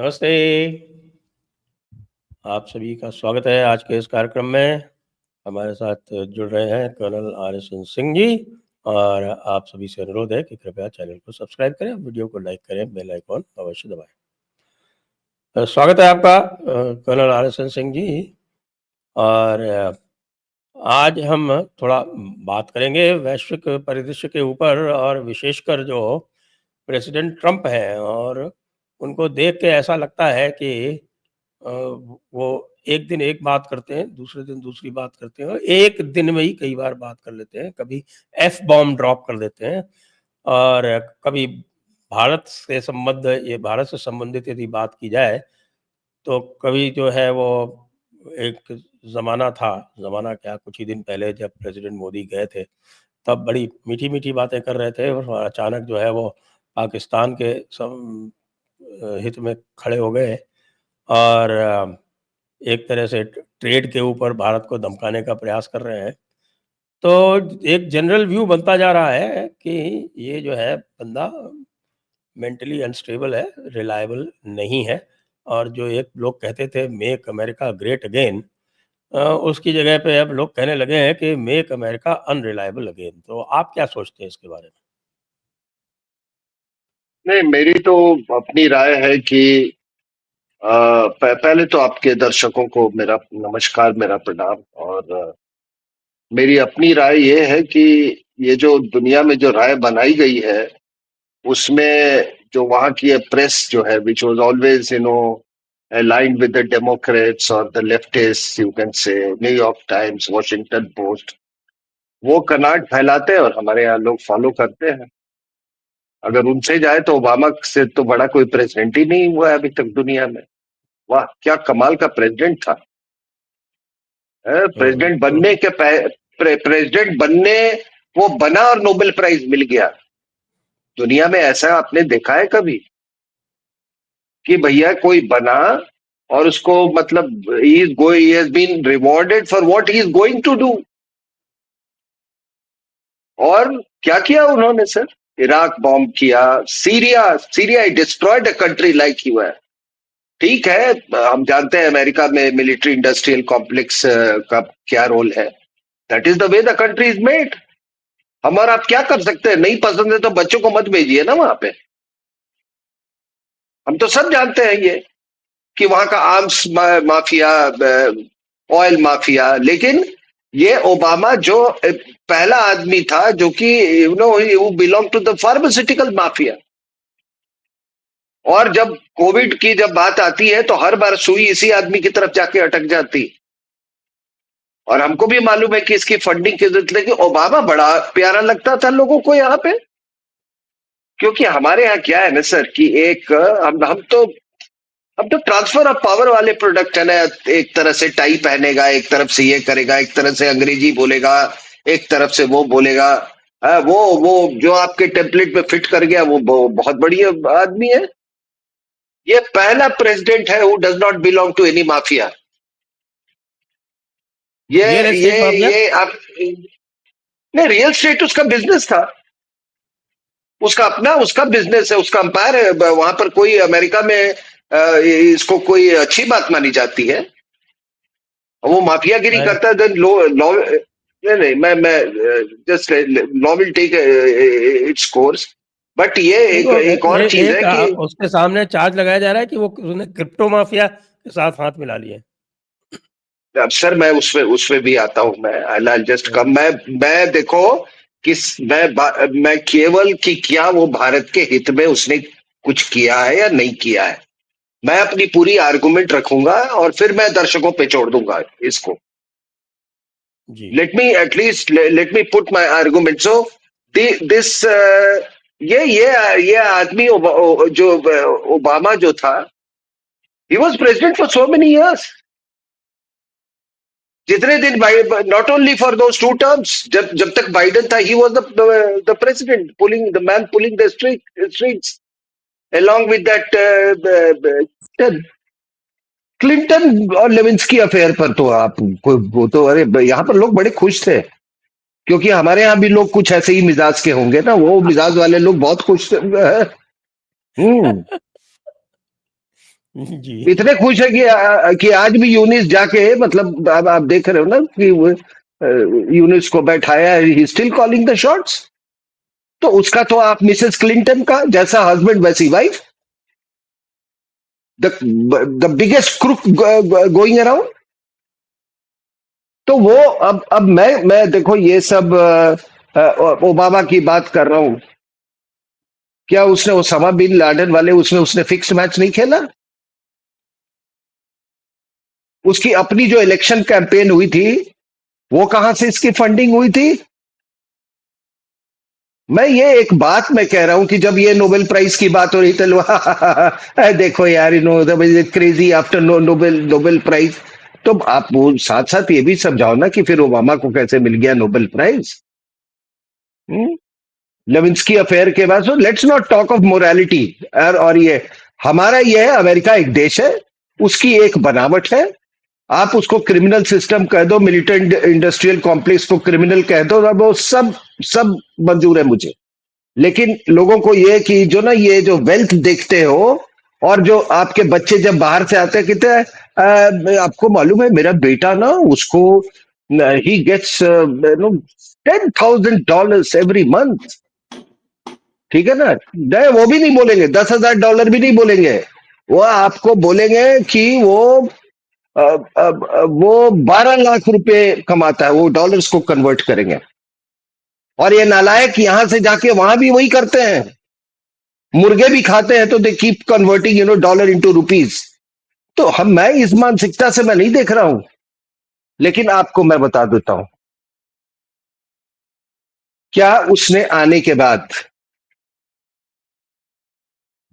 नमस्ते। आप सभी का स्वागत है आज के इस कार्यक्रम में। हमारे साथ जुड़ रहे हैं कर्नल आर.एस.एन. सिंह जी और आप सभी से अनुरोध है कि कृपया चैनल को सब्सक्राइब करें, वीडियो को लाइक करें, बेल आइकॉन अवश्य दबाएं। स्वागत है आपका कर्नल आर.एस.एन. सिंह जी। और आज हम थोड़ा बात करेंगे वैश्विक परिदृश्य के ऊपर और विशेषकर जो प्रेसिडेंट ट्रंप हैं, और उनको देख के ऐसा लगता है कि वो एक दिन एक बात करते हैं, दूसरे दिन दूसरी बात करते हैं और एक दिन में ही कई बार बात कर लेते हैं। कभी एफ बॉम्ब ड्रॉप कर देते हैं और कभी भारत से संबंधित यदि बात की जाए तो कभी जो है वो एक ज़माना क्या, कुछ ही दिन पहले जब प्रेसिडेंट मोदी गए थे तब बड़ी मीठी-मीठी बातें कर रहे थे और अचानक जो है वो पाकिस्तान के हित में खड़े हो गए और एक तरह से ट्रेड के ऊपर भारत को धमकाने का प्रयास कर रहे हैं। तो एक जनरल व्यू बनता जा रहा है कि ये जो है बंदा मेंटली अनस्टेबल है, रिलायबल नहीं है, और जो एक लोग कहते थे मेक अमेरिका ग्रेट अगेन, उसकी जगह पे अब लोग कहने लगे हैं कि मेक अमेरिका अनरिलायबल अगेन। तो आप क्या सोचते हैं इसके बारे में? नहीं, मेरी तो अपनी राय है कि पहले तो आपके दर्शकों को मेरा नमस्कार, मेरा प्रणाम। और मेरी अपनी राय ये है कि ये जो दुनिया में जो राय बनाई गई है उसमें जो वहाँ की प्रेस जो है which was always aligned with the Democrats or the leftists, you can say New York Times, Washington Post, वो कनाट फैलाते हैं और हमारे यहाँ लोग फॉलो करते हैं। अगर उनसे जाए तो ओबामा से तो बड़ा कोई प्रेसिडेंट ही नहीं हुआ है अभी तक दुनिया में। वाह, क्या कमाल का प्रेसिडेंट था। प्रेसिडेंट तो बनने के प्रेसिडेंट बनने वो बना और नोबेल प्राइज मिल गया। दुनिया में ऐसा आपने देखा है कभी कि भैया कोई बना और उसको मतलब ही has been rewarded for what he is going to do. और क्या किया उन्होंने सर? इराक बॉम्ब किया, Syria Syria destroyed a country like you है। ठीक है, हम जानते हैं अमेरिका में मिलिट्री इंडस्ट्रियल कॉम्प्लेक्स का क्या रोल है। That is the way the country is made. हम और आप क्या कर सकते हैं? नहीं पसंद है तो बच्चों को मत भेजिए ना वहां पे। हम तो सब जानते हैं ये कि वहां का आर्म्स माफिया, ऑयल माफिया। लेकिन ये ओबामा जो पहला आदमी था जो कि belong to the pharmaceutical mafia. और जब कोविड की जब बात आती है तो हर बार सुई इसी आदमी की तरफ जाके अटक जाती। और हमको भी मालूम है कि इसकी फंडिंग की जरूरत, लेकिन ओबामा बड़ा प्यारा लगता था लोगों को यहाँ पे। क्योंकि हमारे यहाँ क्या है ना सर कि एक हम तो ट्रांसफर ऑफ पावर वाले प्रोडक्ट है ना। एक तरह से टाई पहनेगा, एक तरफ से ये करेगा, एक तरफ से अंग्रेजी बोलेगा, एक तरफ से वो बोलेगा। वो जो आपके टेम्पलेट में फिट कर गया वो बहुत बढ़िया आदमी है। ये पहला प्रेसिडेंट है who does not belong to any mafia. ये रियल एस्टेट ये माफिया? ये आप नहीं, रियल स्टेट उसका बिजनेस था। उसका अपना उसका बिजनेस है, उसका अंपायर है वहां पर। कोई अमेरिका में इसको कोई अच्छी बात मानी जाती है? वो माफियागिरी अरे करता है देन लो लॉ। नहीं नहीं, मैं just law will take its course. But ये उनको एक और चीज है कि उसके सामने चार्ज लगाया जा रहा है कि वो उसने क्रिप्टो माफिया के साथ हाथ मिला लिए। अब सर मैं उसमें भी आता हूं। मैं आई जस्ट कम। मैं देखो किस मैं केवल कि क्या वो भारत के हित में उसने कुछ किया है या नहीं किया है, मैं अपनी पूरी आर्गुमेंट रखूंगा और फिर मैं दर्शकों पे छोड़ दूंगा इसको। जी। Let me put my argument. So this ये आदमी जो ओबामा जो था, he was president for so many years. जितने दिन not only for those 2 terms, जब जब तक बाइडेन था he was the president pulling the man pulling the streets along with that Clinton और लेविंस्की अफेयर पर तो आप वो तो अरे यहाँ पर लोग बड़े खुश थे। क्योंकि हमारे यहाँ भी लोग कुछ ऐसे ही मिजाज के होंगे ना, वो मिजाज वाले लोग बहुत खुश थे। हम्म। जी। इतने खुश है कि आज भी यूनिस जाके, मतलब अब आप देख रहे हो ना कि यूनिस को बैठाया, he still calling the shots. तो उसका तो आप मिसेस क्लिंटन का जैसा हस्बैंड वैसी wife, the biggest crook going around. तो वो अब मैं देखो ये सब ओबामा की बात कर रहा हूं। क्या उसने ओसामा बिन लादेन वाले उसमें उसने फिक्स मैच नहीं खेला? उसकी अपनी जो इलेक्शन कैंपेन हुई थी, वो कहां से इसकी फंडिंग हुई थी? मैं ये एक बात मैं कह रहा हूं कि जब ये नोबेल प्राइज की बात हो रही तो देखो यार, crazy after Nobel Nobel prize. तो आप वो साथ साथ ये भी समझाओ ना कि फिर ओबामा को कैसे मिल गया नोबेल प्राइज। लेविंस्की अफेयर के बाद, so let's not talk of morality. और ये हमारा, ये है अमेरिका एक देश है, उसकी एक बनावट है। आप उसको क्रिमिनल सिस्टम कह दो, मिलिटेंट इंडस्ट्रियल कॉम्प्लेक्स को क्रिमिनल कह दो, अब वो सब सब मंजूर है मुझे। लेकिन लोगों को ये कि जो ना ये जो वेल्थ देखते हो, और जो आपके बच्चे जब बाहर से आते हैं कहते हैं आपको मालूम है मेरा बेटा ना, उसको ही गेट्स नो $10,000 एवरी मंथ। ठीक है ना? नहीं, वो भी नहीं बोलेंगे, $10,000 भी नहीं बोलेंगे। वो आपको बोलेंगे कि वो 12 लाख रुपए कमाता है, वो डॉलर्स को कन्वर्ट करेंगे। और ये नालायक यहां से जाके वहां भी वही करते हैं, मुर्गे भी खाते हैं, तो they keep converting dollar into rupees. तो मैं इस मानसिकता से मैं नहीं देख रहा हूं। लेकिन आपको मैं बता देता हूं, क्या उसने आने के बाद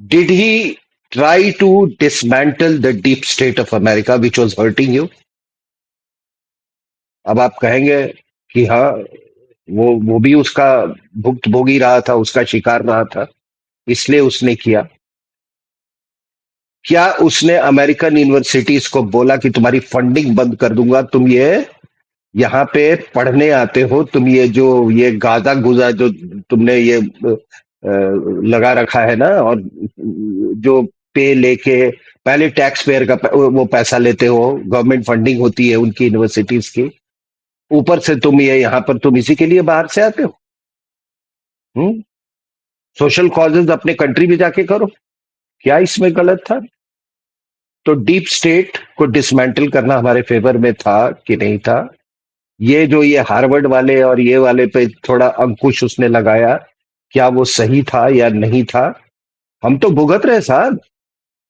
did he try to dismantle the deep state of America which was hurting you? अब आप कहेंगे कि हाँ, वो भी उसका भुक्तभोगी रहा था, उसका शिकार रहा था, इसलिए उसने किया। क्या उसने अमेरिकन यूनिवर्सिटीज को बोला कि तुम्हारी फंडिंग बंद कर दूंगा, तुम ये यहाँ पे पढ़ने आते हो, तुम ये जो ये गाजा गुजा जो तुमने ये लगा रखा है ना, और जो पे लेके पहले टैक्स पेयर का वो पैसा लेते हो, गवर्नमेंट फंडिंग होती है उनकी यूनिवर्सिटीज की, ऊपर से तुम ये यहाँ पर तुम इसी के लिए बाहर से आते हो। सोशल कॉजेज अपने कंट्री में जाके करो, क्या इसमें गलत था? तो डीप स्टेट को डिसमेंटल करना हमारे फेवर में था कि नहीं था? ये जो ये हार्वर्ड वाले और ये वाले पे थोड़ा अंकुश उसने लगाया, क्या वो सही था या नहीं था? हम तो भुगत रहे साहब।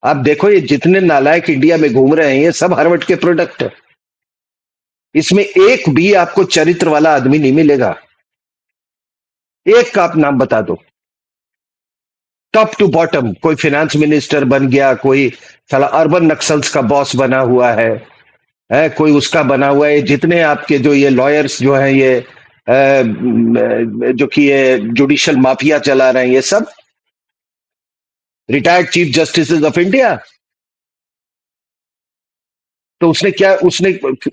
आप देखो ये जितने नालायक इंडिया में घूम रहे हैं, ये सब हार्वर्ड के प्रोडक्ट है। इसमें एक भी आपको चरित्र वाला आदमी नहीं मिलेगा। एक का आप नाम बता दो, टॉप टू बॉटम। कोई फाइनेंस मिनिस्टर बन गया, कोई साला अर्बन नक्सल्स का बॉस बना हुआ है कोई उसका बना हुआ है। जितने आपके जो ये लॉयर्स जो हैं, ये जो कि ये जुडिशियल माफिया चला रहे हैं, ये सब retired chief justice of India. तो उसने क्या उसने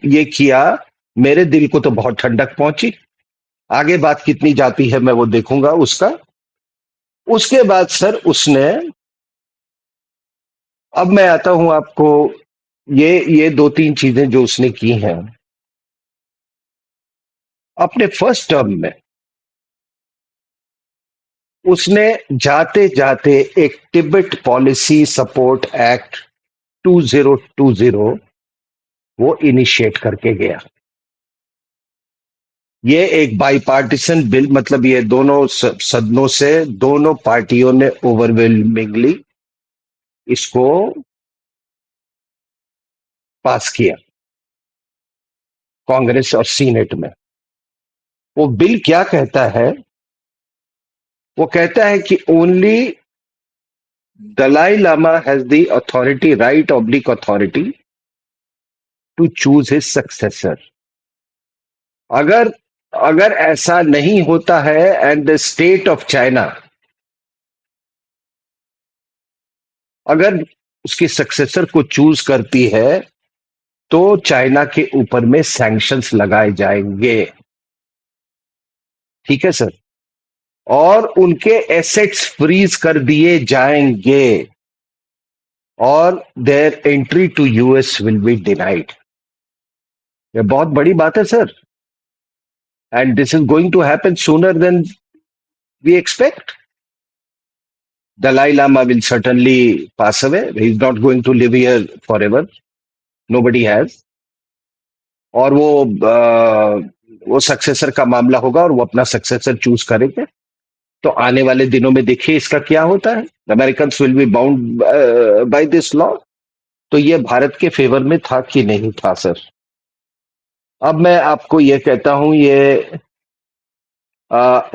ये किया, मेरे दिल को तो बहुत ठंडक पहुंची। आगे बात कितनी जाती है मैं वो देखूंगा उसका। उसके बाद सर उसने, अब मैं आता हूं आपको, ये दो तीन चीजें जो उसने की हैं अपने फर्स्ट टर्म में। उसने जाते जाते एक तिब्बत पॉलिसी सपोर्ट एक्ट 2020 वो इनिशिएट करके गया। ये एक बाईपार्टीसन बिल, मतलब ये दोनों सदनों से दोनों पार्टियों ने ओवरवेलमिंगली इसको पास किया, कांग्रेस और सीनेट में। वो बिल क्या कहता है? वो कहता है कि only Dalai Lama has the authority, right oblique authority to choose his successor. अगर अगर ऐसा नहीं होता है, and the state of China अगर उसकी सक्सेसर को चूज करती है, तो चाइना के ऊपर में सैंक्शंस लगाए जाएंगे। ठीक है सर? और उनके एसेट्स फ्रीज कर दिए जाएंगे। और their entry to US will be denied. ये बहुत बड़ी बात है सर, and this is going to happen sooner than we expect. Dalai Lama will certainly pass away. He's not going to live here forever. Nobody has. और वो successor का मामला होगा और वो अपना सक्सेसर चूज करेंगे। तो आने वाले दिनों में देखिए इसका क्या होता है। American will be bound by this law. तो ये भारत के फेवर में था कि नहीं था सर। अब मैं आपको ये कहता हूं, ये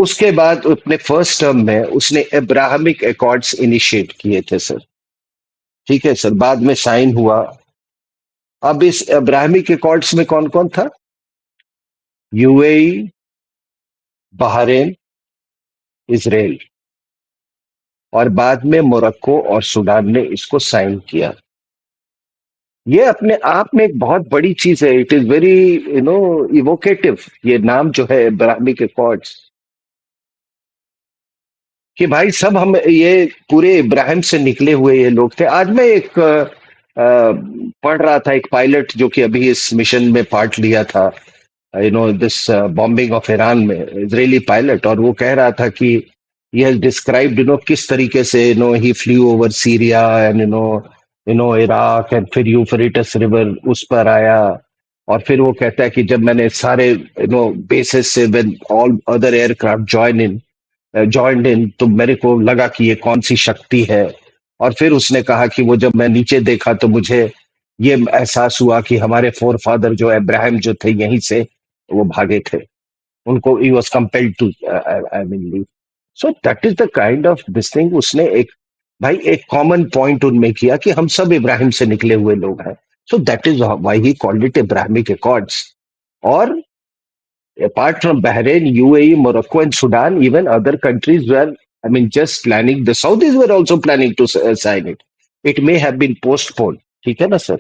उसके बाद अपने फर्स्ट टर्म में उसने अब्राहमिक अकॉर्ड्स इनिशिएट किए थे सर। ठीक है सर, बाद में साइन हुआ। अब इस अब्राहमिक अकॉर्ड्स में कौन कौन था? यूएई, बहरीन, इजराइल, और बाद में मोरक्को और सूडान ने इसको साइन किया। ये अपने आप में एक बहुत बड़ी चीज है। इट इज वेरी इवोकेटिव, ये नाम जो है अब्राहमिक अकॉर्ड्स, कि भाई सब हम ये पूरे इब्राहिम से निकले हुए ये लोग थे। आज मैं एक पढ़ रहा था, एक पायलट जो कि अभी इस मिशन में पार्ट लिया था, दिस बॉम्बिंग ऑफ ईरान में, इजरायली पायलट, और वो कह रहा था कि he has described किस तरीके से he flew over Syria and Iraq, and फिर यूफ्रेटिस रिवर उस पर आया। और फिर वो कहता है कि जब मैंने सारे बेसिस से when all other aircraft joined in, तो मेरे को लगा कि ये कौन सी शक्ति है। और फिर उसने कहा कि वो जब मैं नीचे देखा तो मुझे ये एहसास हुआ कि हमारे फोर फादर जो अब्राहम जो थे यहीं से वो भागे थे, उनको ही was compelled to I mean leave. So that is the kind of this thing. उसने एक भाई एक कॉमन पॉइंट उनमें किया कि हम सब इब्राहिम से निकले हुए लोग हैं। So that is why he called it Abrahamic accords. और apart from Bahrain, UAE, Morocco, and Sudan, even other countries were, I mean, just planning. The Saudis were also planning to sign it. It may have been postponed. ठीक है ना sir?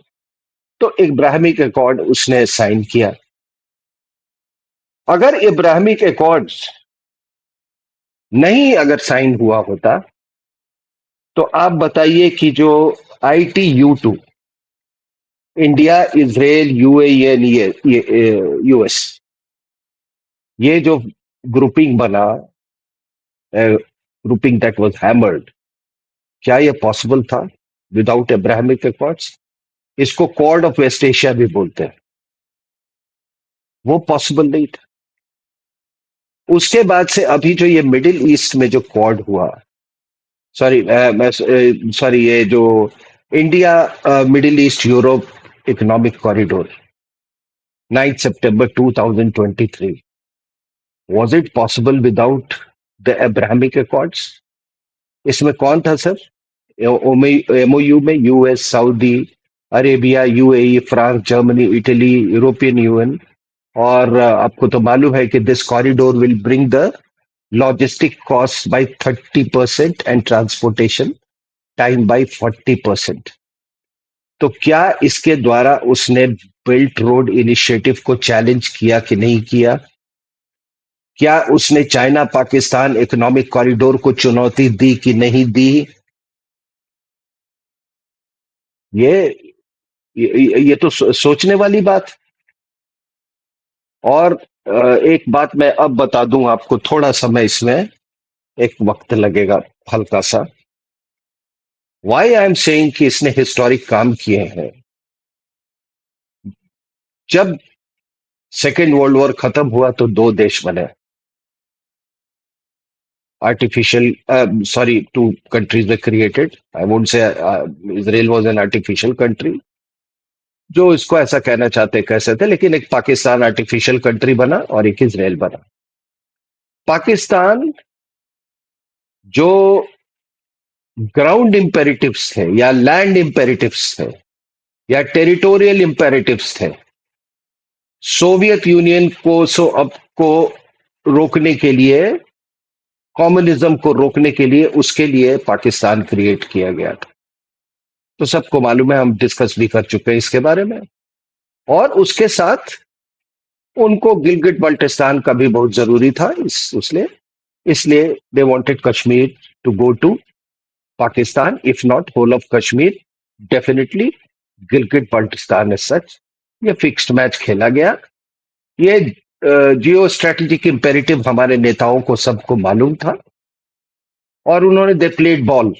तो Abrahamic accord उसने sign किया। अगर Abrahamic accord नहीं अगर sign हुआ होता, तो आप बताइए कि जो ITU2, इंडिया, इजराइल, UAE, ये यूएस, ये जो ग्रुपिंग बना, ग्रुपिंग दैट वाज हैमर्ड, क्या यह पॉसिबल था विदाउट अब्राहमिक अकॉर्ड्स? इसको कॉर्ड ऑफ वेस्ट एशिया भी बोलते हैं। वो पॉसिबल नहीं था। उसके बाद से अभी जो ये मिडिल ईस्ट में जो कॉर्ड हुआ, सॉरी ये जो India Middle East Europe economic corridor, 9 सितंबर 2023, was it possible without the Abrahamic accords? इसमें कौन था सर? MOU में US, Saudi Arabia, UAE, France, Germany, Italy, European Union. और आपको तो मालूम है कि this corridor will bring the logistic cost by 30% and transportation time by 40%। तो क्या इसके द्वारा उसने बेल्ट रोड इनिशिएटिव को चैलेंज किया कि नहीं किया? क्या उसने चाइना पाकिस्तान इकोनॉमिक कॉरिडोर को चुनौती दी कि नहीं दी? ये ये तो सोचने वाली बात। और एक बात मैं अब बता दूं आपको, थोड़ा समय इसमें एक वक्त लगेगा हल्का सा। वाई आई एम सेइंग कि इसने हिस्टोरिक काम किए हैं। जब सेकेंड वर्ल्ड वॉर खत्म हुआ तो दो देश बने, artificial sorry two countries they created. I won't say Israel was an artificial country, जो इसको ऐसा कहना चाहते कह सकते, लेकिन एक पाकिस्तान आर्टिफिशियल कंट्री बना और एक इजराइल बना। पाकिस्तान जो ग्राउंड इंपेरेटिव्स थे या लैंड इंपेरेटिव्स थे या टेरिटोरियल इंपेरेटिव्स थे, सोवियत यूनियन को रोकने के लिए, कम्युनिज्म को रोकने के लिए, उसके लिए पाकिस्तान क्रिएट किया गया था। तो सबको मालूम है, हम डिस्कस भी कर चुके हैं इसके बारे में। और उसके साथ उनको गिलगिट बाल्टिस्तान का भी बहुत जरूरी था, इसलिए they wanted Kashmir to go to Pakistan, if not whole of Kashmir definitely Gilgit Baltistan is such, ये फिक्स्ड मैच खेला गया। ये जियो स्ट्रेटेजिक इंपेरेटिव हमारे नेताओं को सबको मालूम था, और उन्होंने दे प्लेड बॉल,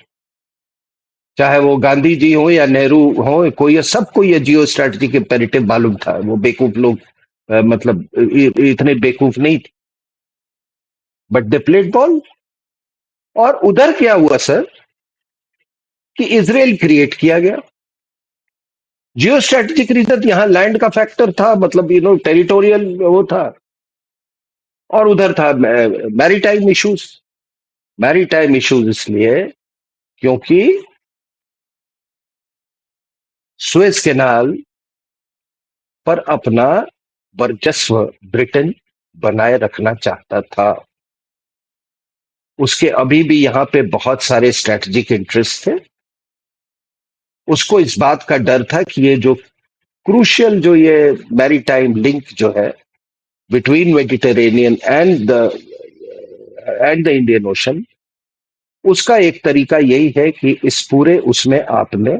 चाहे वो गांधी जी हो या नेहरू हो, कोई सबको ये जियो स्ट्रेटेजिक इंपेरेटिव मालूम था। वो बेवकूफ लोग मतलब इतने बेवकूफ नहीं थे, बट दे प्लेड बॉल। और उधर क्या हुआ सर कि इसराइल क्रिएट किया गया। जियो स्ट्रेटेजिक रीजन यहां लैंड का फैक्टर था, मतलब टेरिटोरियल वो था, और उधर था मैरीटाइम इश्यूज। मैरीटाइम इश्यूज इसलिए क्योंकि सुएज कैनाल पर अपना वर्चस्व ब्रिटेन बनाए रखना चाहता था। उसके अभी भी यहां पे बहुत सारे स्ट्रेटेजिक इंटरेस्ट थे। उसको इस बात का डर था कि ये जो क्रूशियल जो ये मैरीटाइम लिंक जो है between Mediterranean and the Indian ocean, उसका एक तरीका यही है कि इस पूरे उसमें आपने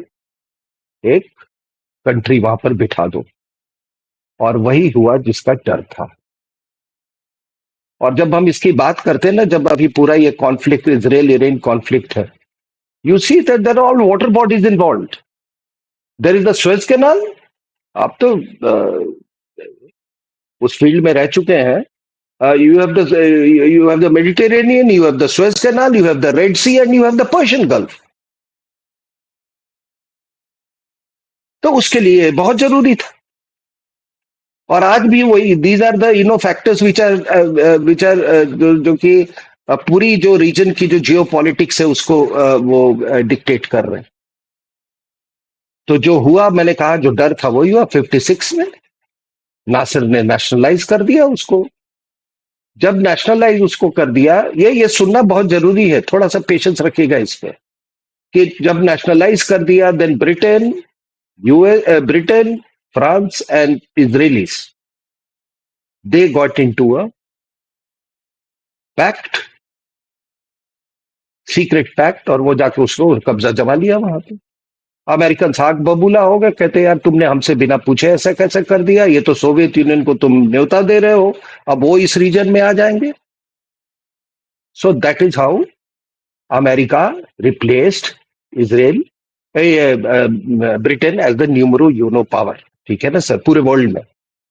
एक कंट्री वहां पर बिठा दो, और वही हुआ जिसका डर था। और जब हम इसकी बात करते हैं ना, जब अभी पूरा ये कॉन्फ्लिक्ट इजराइल ईरान कॉन्फ्लिक्ट है, you see that there are all water bodies involved. There is the Suez canal. आप तो उस फील्ड में रह चुके हैं। you have the Mediterranean, you have the Suez Canal, you have the Red Sea, and you have the Persian Gulf. तो उसके लिए बहुत जरूरी था। और आज भी वही, these are the factors which are जो कि पूरी जो रीजन की जो जियो पॉलिटिक्स है उसको वो डिक्टेट कर रहे हैं। तो जो हुआ, मैंने कहा जो डर था वही हुआ 56 में। नासिर ने नेशनलाइज कर दिया उसको। जब नेशनलाइज उसको कर दिया, ये सुनना बहुत जरूरी है, थोड़ा सा पेशेंस रखिएगा इस पे, कि जब नेशनलाइज कर दिया, then Britain, France and Israelis, they got into a pact, secret pact, और वो जाके उसको कब्जा जमा लिया वहां पे। अमेरिकन आग बबूला हो गए, कहते यार तुमने हमसे बिना पूछे ऐसा कैसे कर दिया, ये तो सोवियत यूनियन को तुम न्योता दे रहे हो, अब वो इस रीजन में आ जाएंगे। So that is how America replaced Israel, Britain as the numero uno power. ठीक है ना सर, पूरे वर्ल्ड में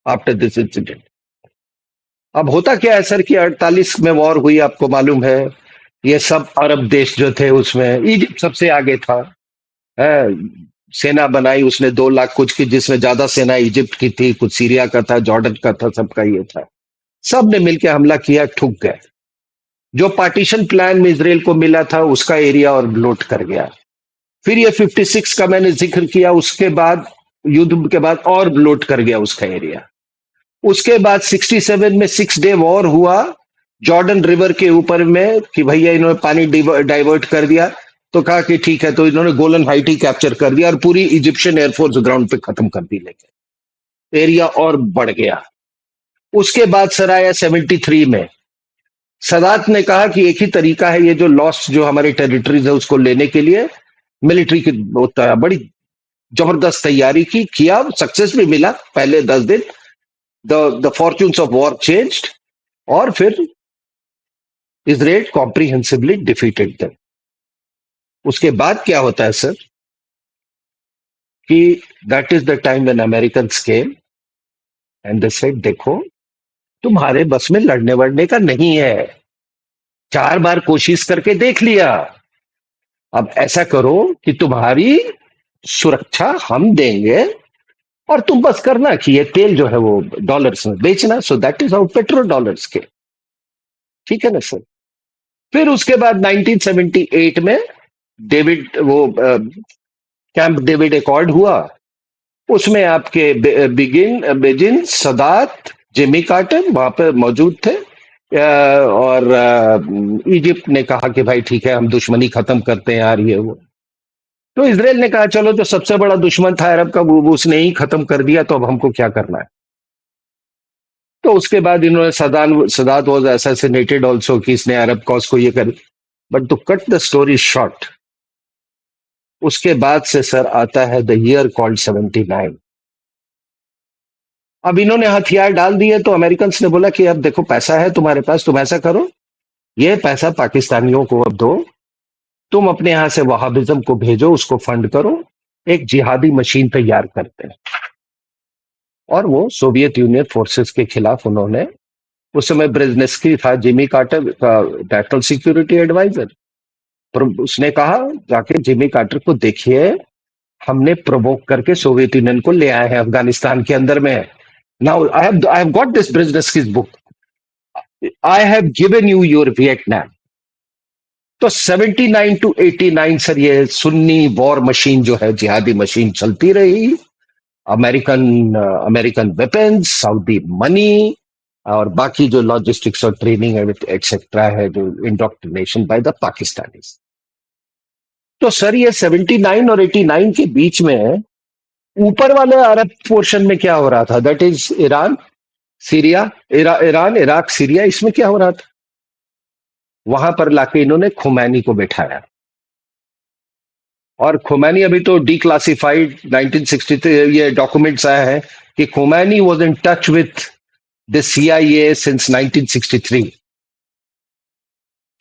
आफ्टर दिस इंसिडेंट। अब होता क्या है सर कि 48 में वॉर हुई, आपको मालूम है। ये सब अरब देश जो थे उसमें इजिप्ट सबसे आगे था। है, सेना बनाई उसने 2 लाख कुछ की, जिसमें ज्यादा सेना इजिप्ट की थी, कुछ सीरिया का था, जॉर्डन का था, सबका ये था। सब ने मिलकर हमला किया, ठुक गए। जो पार्टीशन प्लान में इसराइल को मिला था उसका एरिया और लूट कर गया। फिर ये 56 का मैंने जिक्र किया, उसके बाद युद्ध के बाद और लूट कर गया उसका एरिया। उसके बाद 67 में 6 डे वॉर हुआ जॉर्डन रिवर के ऊपर में, कि भैया इन्होंने पानी डाइवर्ट कर दिया, तो कहा कि ठीक है, तो इन्होंने गोलन हाइट ही कैप्चर कर दिया और पूरी इजिप्शियन एयरफोर्स ग्राउंड पे खत्म कर दी, लेके एरिया और बढ़ गया। उसके बाद सर आया 73 में, सदात ने कहा कि एक ही तरीका है ये जो लॉस्ट जो हमारी टेरिटरीज है उसको लेने के लिए, मिलिट्री की बड़ी जबरदस्त तैयारी की, किया, सक्सेस भी मिला पहले 10 दिन। The fortunes of war changed, और फिर इजराइल कॉम्प्रिहेंसिवली डिफीटेड देम। उसके बाद क्या होता है सर कि that is the time when Americans came and they said देखो तुम्हारे बस में लड़ने वड़ने का नहीं है, 4 बार कोशिश करके देख लिया, अब ऐसा करो कि तुम्हारी सुरक्षा हम देंगे, और तुम बस करना कि ये तेल जो है वो डॉलर्स में बेचना। सो that is how petro dollars के। ठीक है ना सर। फिर उसके बाद 1978 में डेविड वो कैंप डेविड एकॉर्ड हुआ। उसमें आपके बिगिन, सदात, जिमी कार्टर वहां पे मौजूद थे। और इजिप्ट ने कहा कि भाई ठीक है, हम दुश्मनी खत्म करते हैं यार, ये वो। तो इसराइल ने कहा चलो, जो सबसे बड़ा दुश्मन था अरब का वो उसने ही खत्म कर दिया, तो अब हमको क्या करना है। तो उसके बाद इन्होंने सदात वाज असैसिनेटेड आल्सो, कि इसने अरब कॉज को ये कर। But to cut the story short, उसके बाद से सर आता है द ईयर कॉल्ड 79। अब इन्होंने हथियार डाल दिए तो अमेरिकन ने बोला कि अब देखो पैसा है तुम्हारे पास, तुम ऐसा करो, ये पैसा पाकिस्तानियों को अब दो, तुम अपने यहां से वहाबिज्म को भेजो, उसको फंड करो, एक जिहादी मशीन तैयार करते हैं। और वो सोवियत यूनियन फोर्सेस के खिलाफ उन्होंने, उस समय ब्रेजनेस्की था जिमी कार्टर का नेशनल सिक्योरिटी एडवाइजर, पर उसने कहा जाके जिमी कार्टर को देखिए, हमने प्रोवोक करके सोवियत यूनियन को ले आए हैं अफगानिस्तान के अंदर में। Now I have got this Brzezinski book, I have given you your Vietnam. तो 79 टू 89 सर ये सुन्नी वॉर मशीन जो है, जिहादी मशीन चलती रही। American American weapons, Saudi money, और बाकी जो लॉजिस्टिक्स और ट्रेनिंग एक्सेट्रा है, जो इंडोक्ट्रिनेशन बाय द पाकिस्तानीज। तो सर ये 79 और 89 के बीच में ऊपर वाले अरब पोर्शन में क्या हो रहा था, that is Iran, Syria, Iran, Iraq, Syria, इसमें क्या हो रहा था? वहां पर लाके इन्होंने खुमैनी को बैठाया। और खुमैनी अभी तो डिक्लासिफाइड 1963 ये डॉक्यूमेंट्स आया है कि Khomeini was in touch with the CIA since 1963।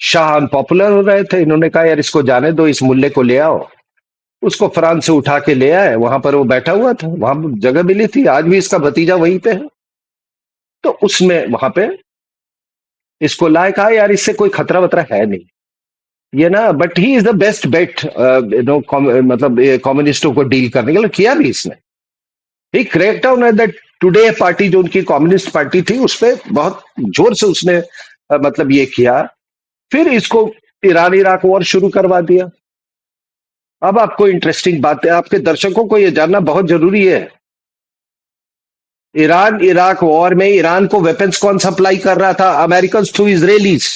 Shah unpopular हो रहे थे, इन्होंने कहा यार इसको जाने दो, इस मुल्ले को ले आओ। उसको फ्रांस से उठा के ले आए, वहां पर वो बैठा हुआ था, वहां जगह मिली थी, आज भी इसका भतीजा वहीं पे है। तो उसमें वहां पे इसको लाए, कहा यार इससे कोई खतरा वतरा है नहीं ये ना, but he is the best bet, मतलब कम्युनिस्टों को डील करने के लिए किया भी इसने। He cracked down at that Tudeh party, जो उनकी कम्युनिस्ट पार्टी थी, उस पर बहुत जोर से उसने मतलब ये किया। फिर इसको ईरान इराक वॉर शुरू करवा दिया। अब आपको इंटरेस्टिंग बात है, आपके दर्शकों को यह जानना बहुत जरूरी है, ईरान इराक वॉर में ईरान को वेपन्स कौन सप्लाई कर रहा था? American through Israelis.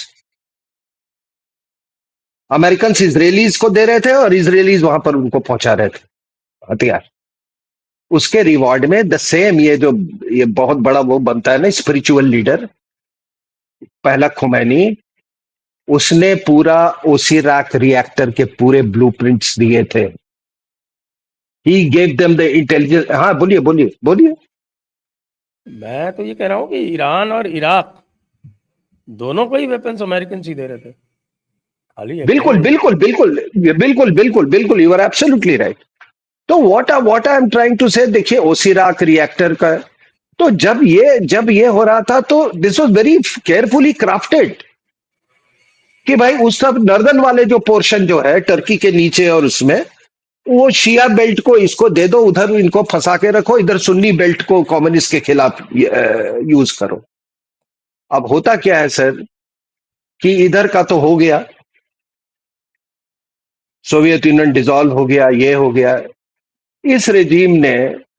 American Israelis को दे रहे थे और इजरायलीज वहां पर उनको पहुंचा रहे थे हथियार। उसके रिवॉर्ड में द सेम, ये जो ये बहुत बड़ा वो बनता है ना स्पिरिचुअल लीडर, पहला खुमैनी, उसने पूरा ओसिराक रिएक्टर के पूरे ब्लूप्रिंट्स दिए थे। He gave them the intelligence. हाँ बोलिए बोलिए बोलिए। मैं तो ये कह रहा हूँ कि ईरान और इराक दोनों को ही वेपन्स अमेरिकन ही दे रहे थे, खाली अकेले बिल्कुल नहीं। बिल्कुल बिल्कुल बिल्कुल बिल्कुल बिल्कुल, यू आर एब्सोल्युटली राइट। तो what I am trying to say, देखिए ओसिराक रिएक्टर का, तो जब ये हो रहा था तो this was very carefully crafted कि भाई उस सब नर्दन वाले जो पोर्शन जो है टर्की के नीचे और उसमें, वो शिया बेल्ट को इसको दे दो, उधर इनको फंसा के रखो, इधर सुन्नी बेल्ट को कम्युनिस्ट के खिलाफ यूज करो। अब होता क्या है सर कि इधर का तो हो गया, सोवियत यूनियन डिसॉल्व हो गया, ये हो गया। इस रेजीम ने,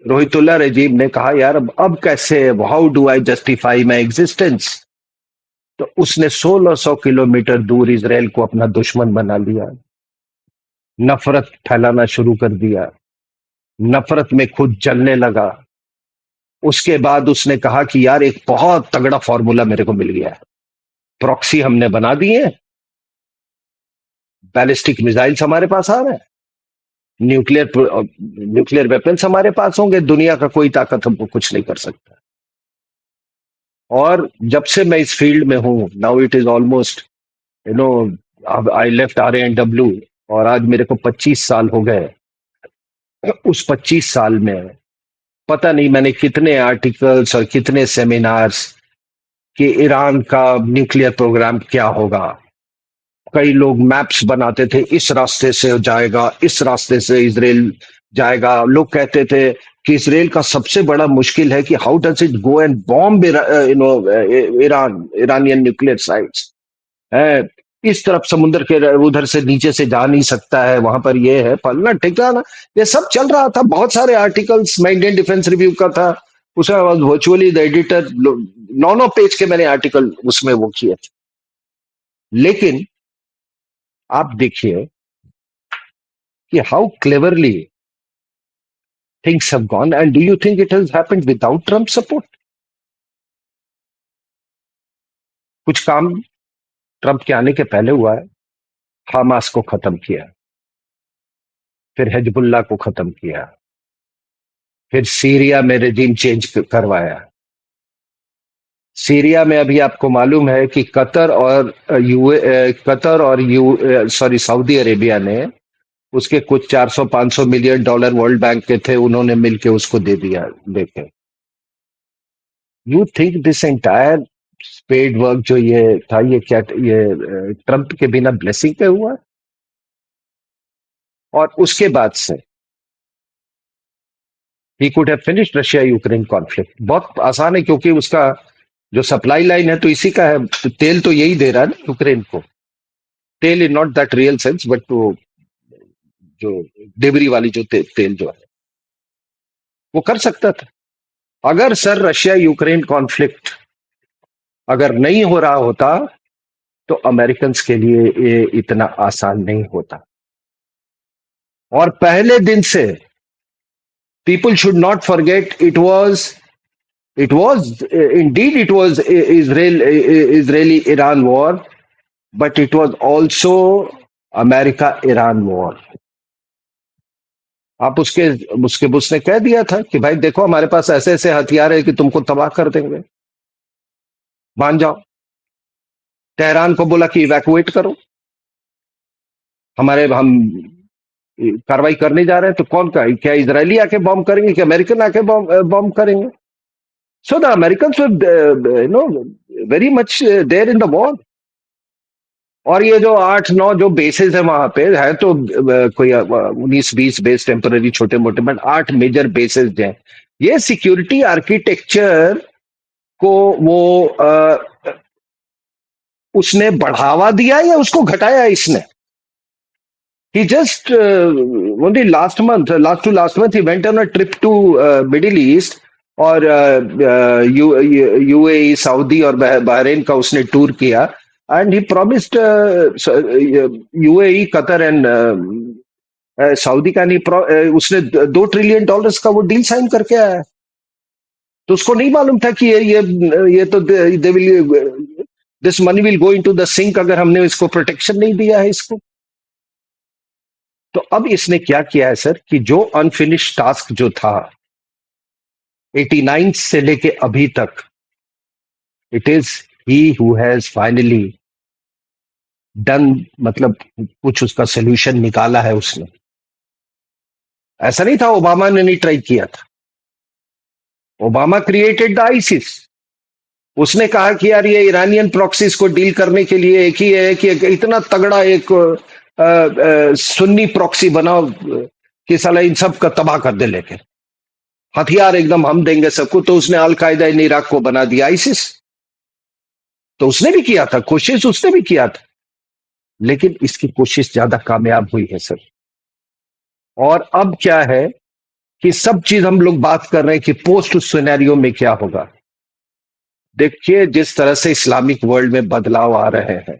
रोहितुल्ला रेजीम ने कहा यार अब कैसे, how do I justify my existence? तो उसने 1600 किलोमीटर दूर इसराइल को अपना दुश्मन बना लिया, नफरत फैलाना शुरू कर दिया, नफरत में खुद जलने लगा। उसके बाद उसने कहा कि यार एक बहुत तगड़ा फॉर्मूला मेरे को मिल गया है, प्रॉक्सी हमने बना दिए, बैलिस्टिक मिसाइल्स हमारे पास आ रहे हैं, न्यूक्लियर वेपन्स हमारे पास होंगे, दुनिया का कोई ताकत हमको कुछ नहीं कर सकता। और जब से मैं इस फील्ड में हूं, now it is almost, you know, I left RANW, और आज मेरे को 25 साल हो गए। उस 25 साल में पता नहीं मैंने कितने आर्टिकल्स और कितने सेमिनार्स कि ईरान का न्यूक्लियर प्रोग्राम क्या होगा। कई लोग मैप्स बनाते थे, इस रास्ते से जाएगा, इस रास्ते से इसराइल जाएगा। लोग कहते थे कि इसराइल का सबसे बड़ा मुश्किल है कि how does it go and bomb Iran, Iranian nuclear sites है, इस तरफ समुद्र के उधर से नीचे से जा नहीं सकता है, वहां पर ये है फलना ठिकाना। ये सब चल रहा था, बहुत सारे आर्टिकल्स, मैं इंडियन डिफेंस रिव्यू का था, उसमें वर्चुअली द एडिटर, 9 पेज के मैंने आर्टिकल उसमें वो किए थे। लेकिन आप देखिए कि how cleverly things have gone, and do you think it has happened without Trump support? कुछ काम ट्रम्प के आने के पहले हुआ है, हमास को खत्म किया, फिर हिजबुल्लाह को खत्म किया, फिर सीरिया में रेजिम चेंज करवाया। सीरिया में अभी आपको मालूम है कि कतर और सऊदी अरेबिया ने उसके कुछ 400-500 मिलियन डॉलर वर्ल्ड बैंक के थे, उन्होंने मिलके उसको दे दिया देके। You think this entire spade work जो ये था, ये क्या ये ट्रंप के बिना ब्लेसिंग पे हुआ? और उसके बाद से he could have finished Russia Ukraine conflict. बहुत आसान है, क्योंकि उसका जो सप्लाई लाइन है तो इसी का है, तो तेल तो यही दे रहा है ना यूक्रेन को। तेल in not that real sense, but तो जो डिबरी वाली जो तेल जो है वो कर सकता था। अगर सर रशिया यूक्रेन कॉन्फ्लिक्ट अगर नहीं हो रहा होता तो अमेरिकन के लिए ये इतना आसान नहीं होता। और पहले दिन से people should not forget, it was Israeli Iran war, but it was also America Iran war. आप उसके उसने कह दिया था कि भाई देखो हमारे पास ऐसे ऐसे हथियार है कि तुमको तबाह कर देंगे, मान जाओ। तेहरान को बोला कि इवैक्यूएट करो, हम कार्रवाई करने जा रहे हैं। तो कौन का, क्या इजरायली आके बॉम्ब करेंगे कि अमेरिकन आके बॉम्ब करेंगे? So the American very much there in the war. और ये जो 8-9 जो बेसेस है वहां पे है, तो कोई 19-20 बेस टेम्पररी छोटे मोटे, बट 8 मेजर बेसेस हैं। ये सिक्योरिटी आर्किटेक्चर को वो उसने बढ़ावा दिया या उसको घटाया इसने? He just only last to last month he went on a trip to Middle East, और यूएई, सऊदी और बहरीन का उसने टूर किया। And he promised UAE, Qatar and Saudi का नहीं, उसने $2 ट्रिलियन का वो डील साइन करके आया। तो उसको नहीं मालूम था कि ये तो they will this money will go into the sink अगर हमने इसको प्रोटेक्शन नहीं दिया है इसको। तो अब इसने क्या किया है सर, कि जो अनफिनिश्ड टास्क जो था 89 से लेके अभी तक, it is he who has finally done, मतलब कुछ उसका सोल्यूशन निकाला है उसने। ऐसा नहीं था ओबामा ने नहीं ट्राई किया था। Obama created the ISIS. उसने कहा कि यार ये ईरानियन प्रॉक्सीज को डील करने के लिए एक ही है कि इतना तगड़ा एक सुन्नी प्रॉक्सी बनाओ कि साला इन सब का तबाह कर दे, लेके हथियार एकदम हम देंगे सबको। तो उसने अलकायदा इन इराक को बना दिया आईसिस। तो उसने भी किया था कोशिश, उसने भी किया था, लेकिन इसकी कोशिश ज्यादा कामयाब हुई है सर। और अब क्या है कि सब चीज हम लोग बात कर रहे हैं कि पोस्ट सिनेरियो में क्या होगा। देखिए जिस तरह से इस्लामिक वर्ल्ड में बदलाव आ रहे हैं,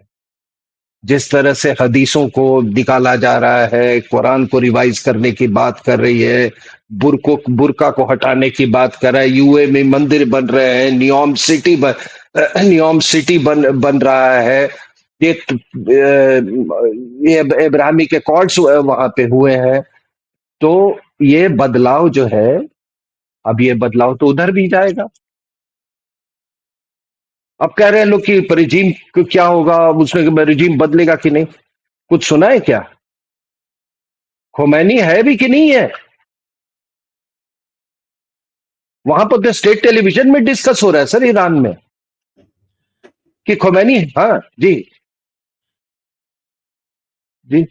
जिस तरह से हदीसों को निकाला जा रहा है, कुरान को रिवाइज करने की बात कर रही है, बुरका को हटाने की बात कर रहा है, यूए में मंदिर बन रहे हैं, नियोम सिटी बन रहा है, ये इब्राहिमिक अकॉर्ड्स वहां पे हुए हैं। तो ये बदलाव जो है, अब ये बदलाव तो उधर भी जाएगा। अब कह रहे हैं लोग कि रिजीम क्या होगा, उसमें रिजीम बदलेगा कि नहीं। कुछ सुना है क्या? खोमैनी है भी कि नहीं है? वहां पर तो स्टेट टेलीविजन में डिस्कस हो रहा है सर ईरान में कि खोमैनी। हाँ जी जी।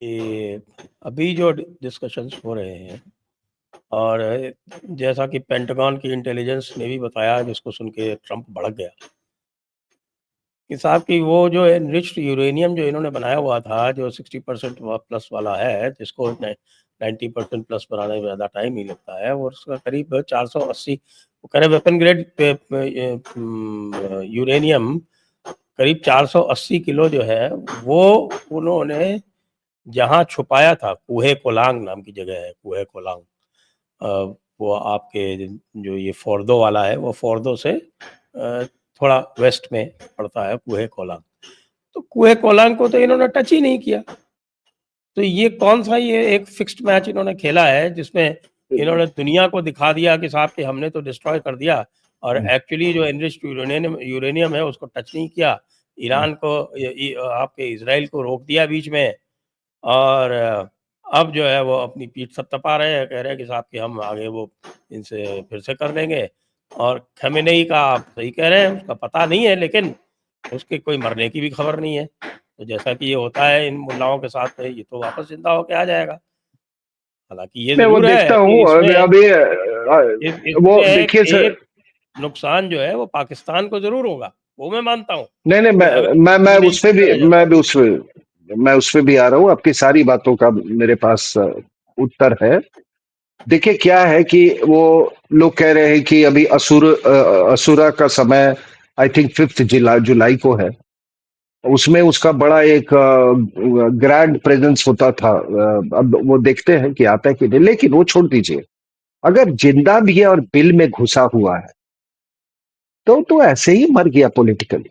ये अभी जो डिस्कशंस हो रहे हैं, और जैसा कि पेंटागन की इंटेलिजेंस ने भी बताया, जिसको सुन के ट्रंप भड़क गया कि साहब की वो जो एनरिच्ड यूरेनियम जो इन्होंने बनाया हुआ था, जो 60% प्लस वाला है, जिसको 90% प्लस बनाने में ज़्यादा टाइम ही लगता है, और उसका करीब 480, वो कह रहे वेपन ग्रेड यूरेनियम करीब 480 किलो जो है, वो उन्होंने जहाँ छुपाया था, कुहे कोलांग नाम की जगह है, कुहे कोलांग, वो आपके जो ये फोर्दो वाला है, वो फोर्दो से थोड़ा वेस्ट में पड़ता है कुहे कोलांग। तो कुहे कोलांग को तो इन्होंने टच ही नहीं किया। तो ये कौन सा ये एक फिक्स्ड मैच इन्होंने खेला है जिसमें इन्होंने दुनिया को दिखा दिया कि साहब कि हमने तो डिस्ट्रॉय कर दिया, और एक्चुअली जो एनरिच्ड यूरेनियम है उसको टच नहीं किया। ईरान को आपके इजराइल को रोक दिया बीच में, और अब जो है वो अपनी पीठ थपथपा रहे हैं, कह रहे हैं कि साहब कि हम आगे वो इनसे फिर से कर देंगे। और खमेनेई का आप सही कह रहे हैं, उसका पता नहीं है, लेकिन उसके कोई मरने की भी खबर नहीं है। तो जैसा कि ये होता है इन मुल्लाओं के साथ, ये तो वापस जिंदा होके आ जाएगा। हालांकि ये मैं वो जरूर है देखता कि हूँ इसमें अभी वो इसमें एक देखिए सर। एक नुकसान जो है वो पाकिस्तान को जरूर होगा, वो मैं मानता हूँ नहीं नहीं, कि अगर मैं खमेनेई उस पे को भी पकड़ा जाता मैं है। भी उस पे मैं उस पे भी आ रहा हूँ। आपकी सारी बातों का मेरे पास उत्तर है। देखिए क्या है कि वो लोग कह रहे हैं कि अभी असुरा का समय आई थिंक 5 जुलाई को है। उसमें उसका बड़ा एक ग्रैंड प्रेजेंस होता था। अब वो देखते हैं कि आता है कि नहीं, लेकिन वो छोड़ दीजिए। अगर जिंदा भी है और बिल में घुसा हुआ है तो ऐसे ही मर गया पॉलिटिकली।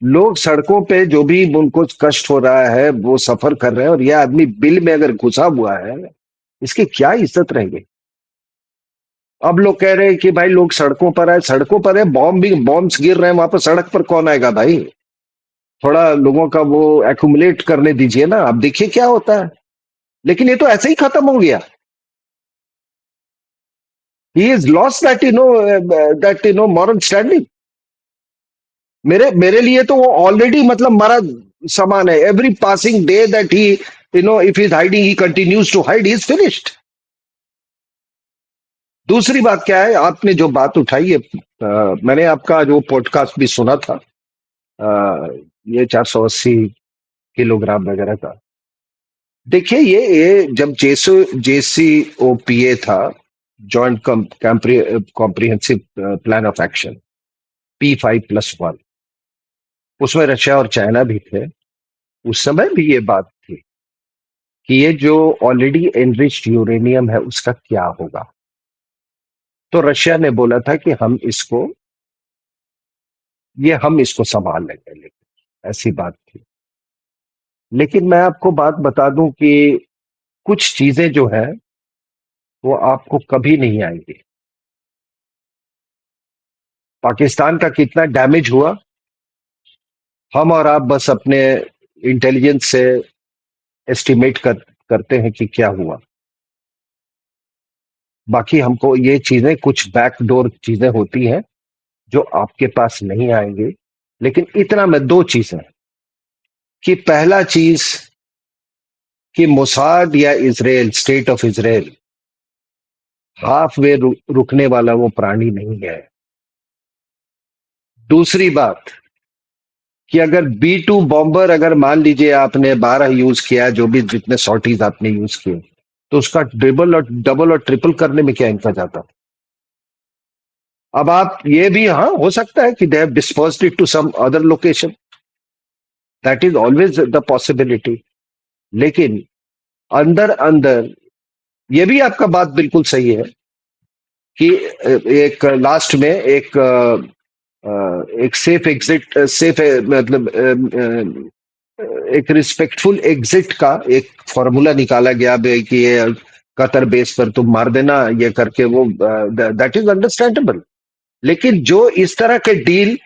लोग सड़कों पे जो भी उनको कष्ट हो रहा है वो सफर कर रहे हैं, और यह आदमी बिल में अगर घुसा हुआ है, इसकी क्या इज्जत रहेगी। अब लोग कह रहे हैं कि भाई लोग सड़कों पर आए, सड़कों पर है, बॉम्ब्स गिर रहे हैं वहां पर, सड़क पर कौन आएगा भाई। थोड़ा लोगों का वो एक्यूमुलेट करने दीजिए ना, अब देखिए क्या होता है। लेकिन ये तो ऐसे ही खत्म हो गया। He is lost that moral standing. मेरे मेरे लिए तो वो ऑलरेडी मतलब मरा समान है। Every passing day that he if he is hiding, he continues to hide, he is finished. दूसरी बात क्या है, आपने जो बात उठाई है, मैंने आपका जो पॉडकास्ट भी सुना था, ये 480 किलोग्राम वगैरह का। देखिए ये जब JCPOA था, joint comprehensive plan of action, P5+1, उसमें रशिया और चाइना भी थे। उस समय भी ये बात थी कि ये जो ऑलरेडी एनरिच्ड यूरेनियम है उसका क्या होगा। तो रशिया ने बोला था कि हम इसको संभाल लेंगे, लेकिन ऐसी बात थी। लेकिन मैं आपको बात बता दूं कि कुछ चीजें जो है वो आपको कभी नहीं आएंगी। पाकिस्तान का कितना डैमेज हुआ, हम और आप बस अपने इंटेलिजेंस से एस्टिमेट करते हैं कि क्या हुआ। बाकी हमको ये चीजें, कुछ बैकडोर चीजें होती हैं जो आपके पास नहीं आएंगे। लेकिन इतना में दो चीजें, कि पहला चीज कि मोसाद या Israel, state of Israel, half way रुकने वाला वो प्राणी नहीं है। दूसरी बात कि अगर B2 बॉम्बर, अगर मान लीजिए आपने 12 यूज किया, जो भी जितने सॉर्टीज आपने यूज किए, तो उसका डबल और ट्रिपल करने में क्या इनका जाता। अब आप ये भी, हाँ हो सकता है कि they have dispersed it to some other location, that is always the possibility. लेकिन अंदर अंदर ये भी आपका बात बिल्कुल सही है कि एक लास्ट में एक सेफ एग्जिट, सेफ मतलब एक रिस्पेक्टफुल एग्जिट का एक फॉर्मूला निकाला गया कि ये कतर बेस पर तुम मार देना, ये करके वो, दैट इज अंडरस्टैंडेबल। लेकिन जो इस तरह के डील,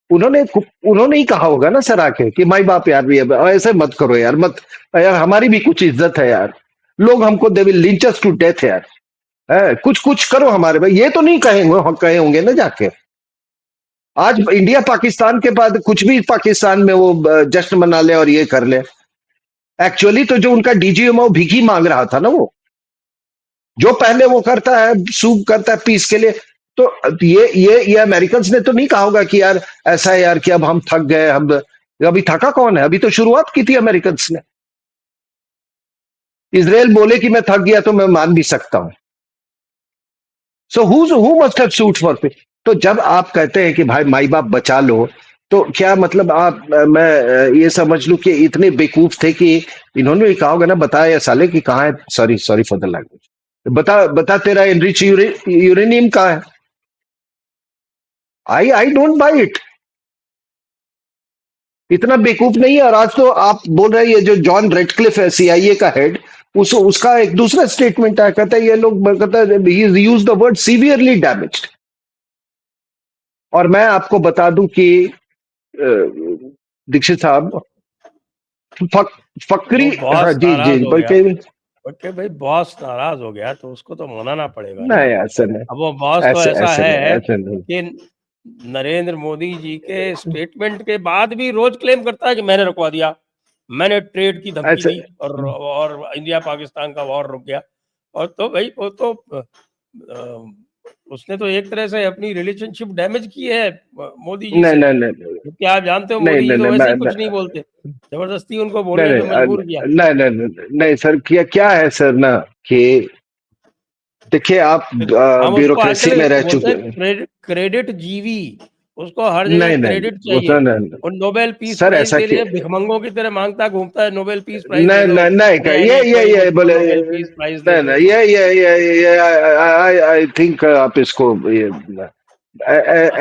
उन्होंने उन्होंने ही कहा होगा ना सर आके कि माई बाप यार भी ऐसे मत करो यार, मत यार, हमारी भी कुछ इज्जत है यार, लोग हमको they will lynch us to death यार, है कुछ कुछ करो हमारे भाई, ये तो नहीं कहेंगे, कहे होंगे ना जाके। आज इंडिया पाकिस्तान के बाद कुछ भी पाकिस्तान में वो जश्न मना ले और ये कर ले। एक्चुअली तो जो उनका डीजीएम वो भीख ही मांग रहा था ना, वो जो पहले वो करता है, सूप करता है पीस के लिए। तो ये अमेरिकन ने तो नहीं कहा होगा कि यार ऐसा है यार कि अब हम थक गए, हम अभी थका कौन है, अभी तो शुरुआत की थी अमेरिकन ने। इसराइल बोले कि मैं थक गया तो मैं मान भी सकता हूं। So who must have suit for पे। तो जब आप कहते हैं कि भाई माई बाप बचा लो, तो क्या मतलब आप, मैं ये समझ लूं कि इतने बेवकूफ थे कि इन्होंने भी कहा होगा ना, बताया साले कि कहाँ है, sorry sorry for the language, बता बता तेरा एनरिच यूरेनियम कहाँ है। I don't buy it. इतना बेवकूफ नहीं है। और आज तो आप बोल रहे हैं ये जो जॉन रेडक्लिफ है सीआईए का हेड, उसका एक दूसरा स्टेटमेंट है, कहता है ये लोग, कहता है he use the word severely damaged. और मैं आपको बता दूं कि दीक्षित साहब, फक, फकरी, वो हाँ बॉस जी जी नाराज हो गया, बल्कि, ओके भाई, बॉस नाराज हो गया तो उसको तो मनाना पड़ेगा ना। नहीं ऐसा नहीं, अब वो बॉस तो ऐसे ऐसा ऐसे नहीं, है ऐसे नहीं। कि नरेंद्र मोदी जी के स्टेटमेंट के बाद भी रोज क्लेम करता है कि मैंने रुकवा दिया, मैंने ट्रेड की धमकी ऐसे दी और इंडिया पाकिस्तान का वॉर रुक गया। और तो भाई वो तो उसने तो एक तरह से अपनी रिलेशनशिप डैमेज की है मोदी जी नहीं से, नहीं नहीं क्योंकि आप जानते हो नहीं मोदी जी नहीं तो नहीं वैसे मैं ही कुछ नहीं बोलते, जबरदस्ती उनको नहीं बोलने नहीं पे मजबूर किया। नहीं नहीं नहीं नहीं सर, क्या क्या है सर ना कि देखिए आप हम उसको ब्यूरोक्रेसी आजकल में रह बोलते चुके हैं हैं। क्रेडिट जीवी, उसको हर जगह नहीं नहीं क्रेडिट वो चाहिए। सर नहीं, और नोबेल पीस सर प्राइज ऐसा के कि लिए भिखमंगों की तरह मांगता घूमता है, नोबेल पीस प्राइज दे नहीं दो, नहीं नहीं अरे एनी कोई ये मुझको बोले, नोबेल पीस प्राइज दे नहीं दो। नहीं ये आई थिंक आप इसको ये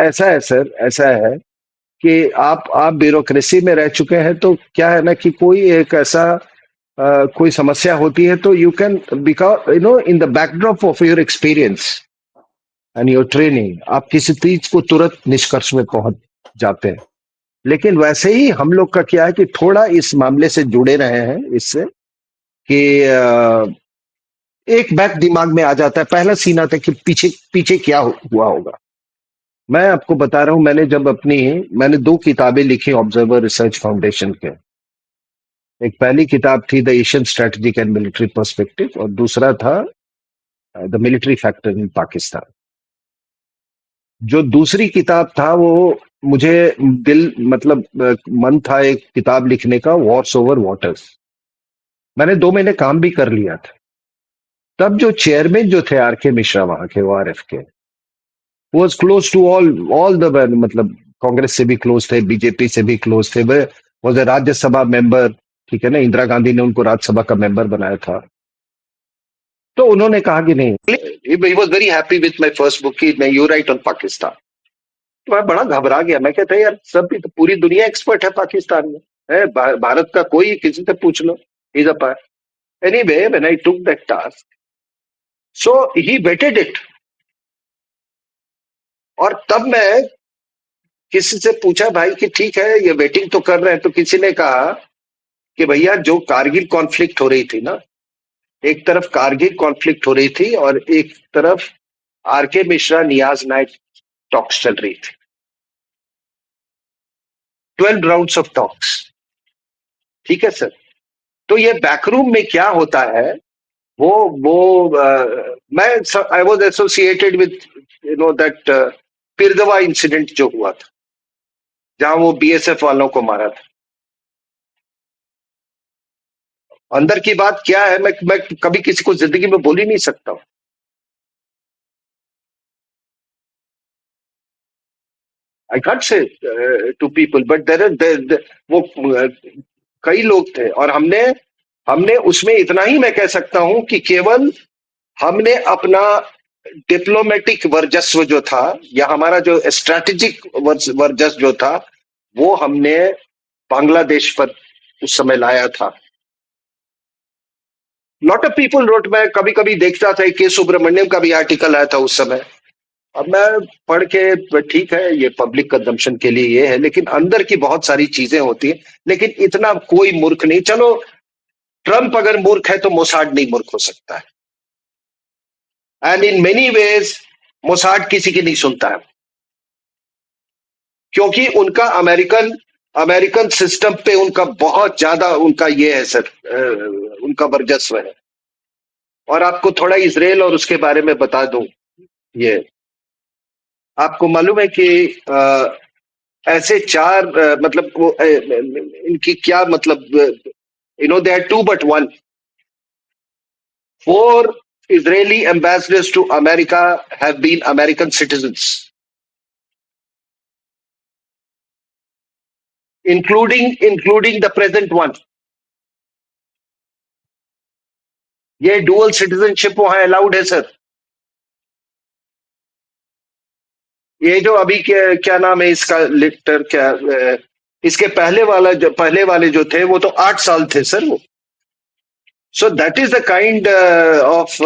ऐसा है सर, ऐसा है कि आप ब्यूरोक्रेसी में रह चुके हैं, तो क्या है ना कि कोई एक ऐसा कोई समस्या होती है तो you can, because you know in the backdrop of your experience and your training, आप किसी चीज को तुरंत निष्कर्ष में पहुंच जाते हैं। लेकिन वैसे ही हम लोग का क्या है कि थोड़ा इस मामले से जुड़े रहे हैं इससे कि एक बैक दिमाग में आ जाता है, पहला सीन आता है कि पीछे पीछे क्या हुआ होगा। मैं आपको बता रहा हूं, मैंने दो किताबें लिखी ऑब्जर्वर रिसर्च फाउंडेशन के। एक पहली किताब थी the Asian strategic and military perspective, और दूसरा था the military factor in Pakistan. जो दूसरी किताब था वो मुझे दिल मतलब मन था एक किताब लिखने का, वॉर्स ओवर वाटर्स। मैंने 2 महीने काम भी कर लिया था। तब जो चेयरमैन जो थे आर के मिश्रा वहां के, ओआरएफ के, was close to all the, मतलब कांग्रेस से भी क्लोज थे, बीजेपी से भी क्लोज थे, वे वॉज ए राज्यसभा मेंबर। ठीक है ना, इंदिरा गांधी ने उनको राज्यसभा का मेंबर बनाया था। तो उन्होंने कहा कि नहीं, he was very happy with my first book की मैं यू राइट ऑन पाकिस्तान। तो मैं बड़ा घबरा गया, मैं कहता यार सब तो पूरी दुनिया एक्सपर्ट है पाकिस्तान में, है भारत का कोई किसी से पूछ लो, is a anyway when I took that task, so he vetted it. और तब मैं किसी से पूछा भाई कि ठीक है ये वेटिंग तो कर रहे हैं, तो किसी ने कहा कि भैया जो कारगिल कॉन्फ्लिक्ट हो रही थी ना, एक तरफ कारगिल कॉन्फ्लिक्ट हो रही थी और एक तरफ आरके मिश्रा नियाज नाइक टॉक्स चल रही थी, 12 राउंड्स ऑफ टॉक्स। ठीक है सर। तो ये बैकरूम में क्या होता है, वो मैं I was associated with you know that पिरदवा इंसिडेंट जो हुआ था, जहां वो बीएसएफ वालों को मारा था। अंदर की बात क्या है, मैं कभी किसी को जिंदगी में बोल ही नहीं सकता हूं। I can't say to people, but वो कई लोग थे, और हमने हमने उसमें इतना ही मैं कह सकता हूं कि केवल हमने अपना डिप्लोमेटिक वर्चस्व जो था, या हमारा जो स्ट्रैटेजिक वर्चस्व जो था, वो हमने बांग्लादेश पर उस समय लाया था। लॉट ऑफ पीपल रोट, मैं कभी कभी देखता था के सुब्रमण्यम का भी आर्टिकल आया था उस समय। अब मैं पढ़ के, ठीक है ये पब्लिक कंजम्पशन के लिए ये है, लेकिन अंदर की बहुत सारी चीजें होती है। लेकिन इतना कोई मूर्ख नहीं, चलो ट्रंप अगर मूर्ख है तो मोसाड नहीं मूर्ख हो सकता है। एंड इन मेनी वेज मोसाड किसी की नहीं सुनता है, क्योंकि उनका अमेरिकन अमेरिकन सिस्टम पे उनका बहुत ज्यादा उनका ये है सर, उनका वर्चस्व है। और आपको थोड़ा इसराइल और उसके बारे में बता दूं, ये आपको मालूम है कि ऐसे चार मतलब वो इनकी क्या मतलब, you know they are two but one. 4 Israeli ambassadors to America have been American citizens, including the present one. ये डुअल सिटीजनशिप वहां अलाउड है सर। ये जो अभी क्या नाम है इसका लिटर क्या, इसके पहले वाले जो थे वो तो 8 साल थे सर वो। So that is the kind of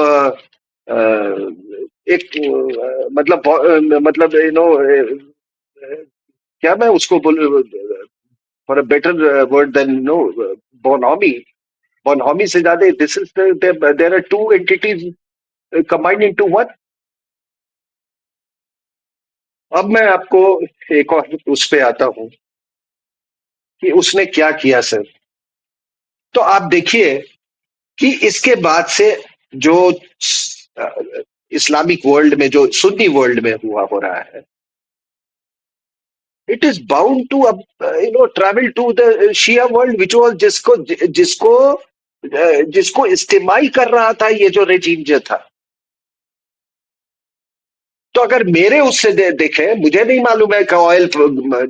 एक मतलब क्या मैं उसको बोल, for a better word then bonhomie. Bonhomie से ज्यादा this is there are two entities combined into one. अब मैं आपको एक और उस पे आता हूं कि उसने क्या किया सर। तो आप देखिए कि इसके बाद से जो इस्लामिक वर्ल्ड में, जो सुन्नी वर्ल्ड में हुआ हो रहा है, it is bound to travel to the Shia world which was जिसको जिसको जिसको इस्तेमाल कर रहा था ये जो रेजीम जो था। तो अगर मेरे उससे देखें, मुझे नहीं मालूम है कि ऑयल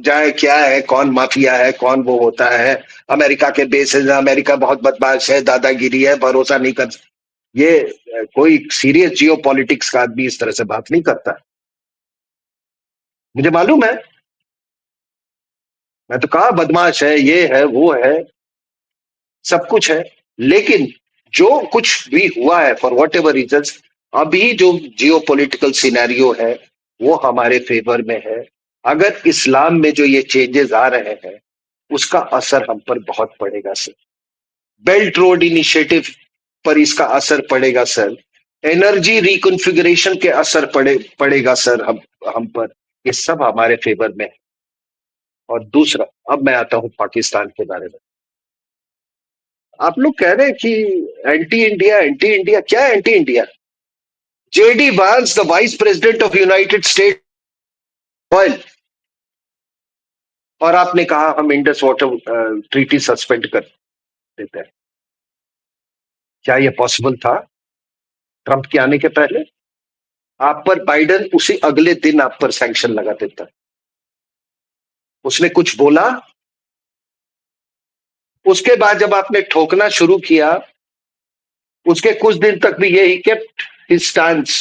जाए क्या है, कौन माफिया है, कौन वो होता है। अमेरिका के बेसिस, अमेरिका बहुत बदमाश है, दादागिरी है, भरोसा नहीं कर। ये कोई सीरियस जियो पॉलिटिक्स का आदमी इस तरह से बात नहीं करता। मुझे मालूम है, मैं तो कहा बदमाश है, ये है, वो है, सब कुछ है। लेकिन जो कुछ भी हुआ है, फॉर वॉट एवर रीजन, अभी जो जियो पॉलिटिकल सिनेरियो है वो हमारे फेवर में है। अगर इस्लाम में जो ये चेंजेस आ रहे हैं उसका असर हम पर बहुत पड़ेगा सर। बेल्ट रोड इनिशिएटिव पर इसका असर पड़ेगा सर। एनर्जी रिकॉन्फ़िगरेशन के असर पड़ेगा सर हम पर। ये सब हमारे फेवर में है। और दूसरा, अब मैं आता हूं पाकिस्तान के बारे में। आप लोग कह रहे हैं कि एंटी इंडिया, एंटी इंडिया, क्या एंटी इंडिया? जेडी वांस the vice president of United state oil, और आपने कहा हम इंडस वाटर ट्रीटी सस्पेंड कर देते हैं। क्या यह पॉसिबल था ट्रंप के आने के पहले? आप पर बाइडेन उसी अगले दिन आप पर सैंक्शन लगा देता। उसने कुछ बोला? उसके बाद जब आपने ठोकना शुरू किया, उसके कुछ दिन तक भी ये ही kept his stands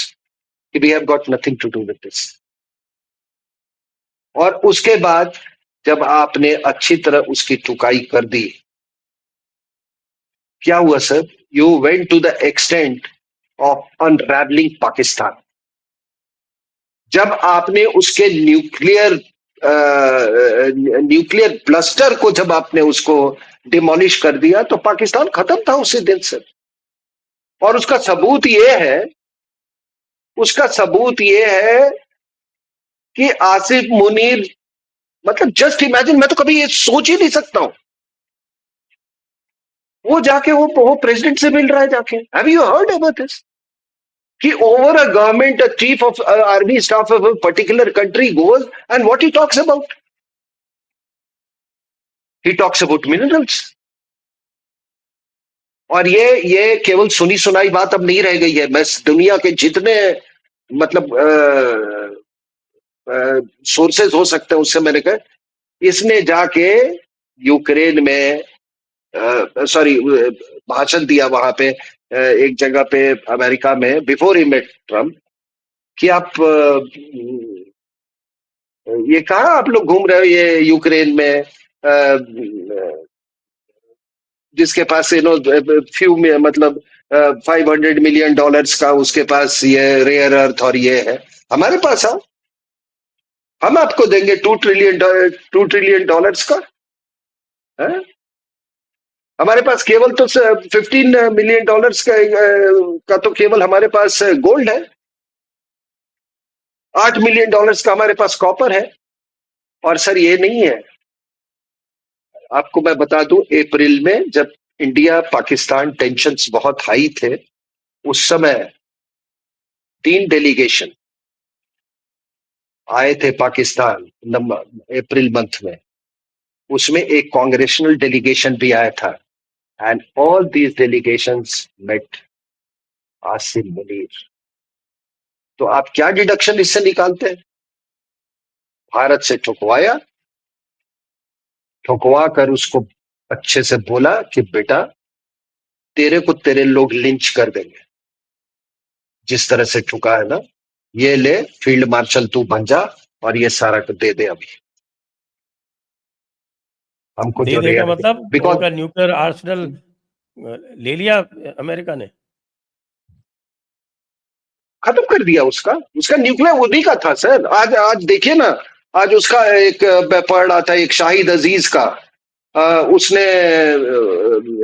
that we have got nothing to do with this. और उसके बाद जब आपने अच्छी तरह उसकी टुकाई कर दी, क्या हुआ sir? You went to the extent of unravelling Pakistan. जब आपने उसके न्यूक्लियर ब्लस्टर को जब आपने उसको डिमोलिश कर दिया तो पाकिस्तान खत्म था उसी दिन से। और उसका सबूत ये है कि आसिफ मुनीर, मतलब जस्ट इमेजिन, मैं तो कभी ये सोच ही नहीं सकता हूं, वो जाके वो प्रेसिडेंट से मिल रहा है जाके। Have you heard about this? कि over a government, a chief of army staff of a particular country goes and what he talks about? He talks about minerals. और ये केवल सुनी सुनाई बात अब नहीं रह गई है। मैं दुनिया के जितने मतलब सोर्सेज हो सकते हैं उससे मैंने कहा, इसने जाके यूक्रेन में सॉरी भाषण दिया वहां पे एक जगह पे अमेरिका में, बिफोर ही मेट ट्रम्प, कि आप ये कहा आप लोग घूम रहे हो ये यूक्रेन में, जिसके पास फ्यू में मतलब $500 मिलियन का उसके पास ये रेयर अर्थ और ये है, हमारे पास आओ, हम आपको देंगे $2 ट्रिलियन का। है? हमारे पास केवल तो $15 मिलियन का तो केवल हमारे पास गोल्ड है। $8 मिलियन का हमारे पास कॉपर है। और सर ये नहीं है, आपको मैं बता दूं, अप्रैल में जब इंडिया पाकिस्तान टेंशन्स बहुत हाई थे, उस समय 3 डेलीगेशन आए थे पाकिस्तान अप्रैल मंथ में। उसमें एक कांग्रेशनल डेलीगेशन भी आया था। And all these delegations met Asim Munir. तो आप क्या डिडक्शन इससे निकालते हैं? भारत से ठुकवाया, ठुकवा कर उसको अच्छे से बोला कि बेटा तेरे को तेरे लोग लिंच कर देंगे, जिस तरह से ठुका है ना, ये ले फील्ड मार्शल तू बन जा और ये सारा दे दे अभी। हमको दे जो देगा रिएक्ट, मतलब बिकॉज उनका न्यूक्लियर आर्सेनल ले लिया अमेरिका ने। खत्म कर दिया उसका, उसका न्यूक्लियर उन्हीं का था सर। आज आज देखिए ना, आज उसका एक पढ़ रहा था एक शाहिद अजीज का, उसने